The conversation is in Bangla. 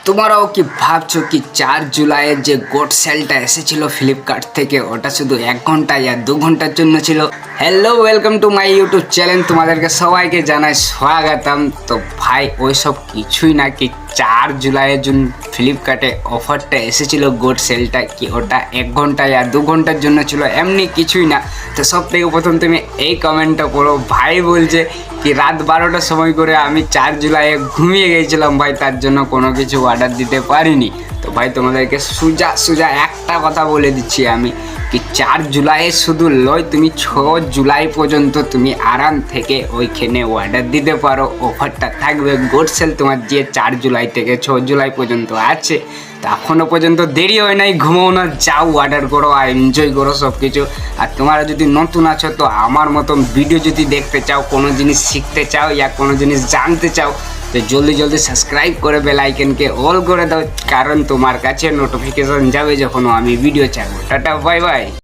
তোমরাও কি ভাবছো কি 4 জুলাইয়ের যে গোট সেলটা এসেছিল ফ্লিপকার্ট থেকে ওটা শুধু 1 ঘন্টা या 2 ঘন্টার জন্য ছিল। Hello, welcome to my YouTube channel, তোমাদেরকে সবাইকে জানাই স্বাগতম। তো ভাই ওইসব কিছুই না, কি 4 জুলাইয়ের জন্য ফ্লিপকার্টে অফারটা এসেছিল গোট সেলটা, কি ওটা 1 ঘন্টা या 2 ঘন্টার জন্য ছিল, এমনি কিছুই না। তো সব থেকে প্রথম তুমি এই কমেন্টটা পড়ো, ভাই বলছে কি রাত 12টার সময় করে আমি 4 জুলাইয়ে ঘুমিয়ে গিয়েছিলাম ভাই, তার জন্য কোনো কিছু অর্ডার দিতে পারিনি। তো ভাই তোমাদেরকে সোজা একটা কথা বলে দিচ্ছি আমি, কি 4 জুলাইয়ে শুধু লয়, তুমি 6 জুলাই পর্যন্ত তুমি আরাম থেকে ওইখানে অর্ডার দিতে পারো। অফারটা থাকবে গোট সেল তোমার যে 4 জুলাই থেকে 6 জুলাই পর্যন্ত আছে। তো এখনও পর্যন্ত দেরি হয় নাই, ঘুমাও না, যাও অর্ডার করো আর এনজয় করো সব কিছু। আর তোমরা যদি নতুন আছো তো আমার মতন ভিডিও যদি দেখতে চাও, কোনো জিনিস শিখতে চাও ইয়া কোনো জিনিস জানতে চাও, তো জলদি সাবস্ক্রাইব করে বেল আইকনকে অল করে দাও, কারণ তোমার কাছে নোটিফিকেশন যাবে যখন আমি ভিডিও ছাড়বো। Tata, bye bye.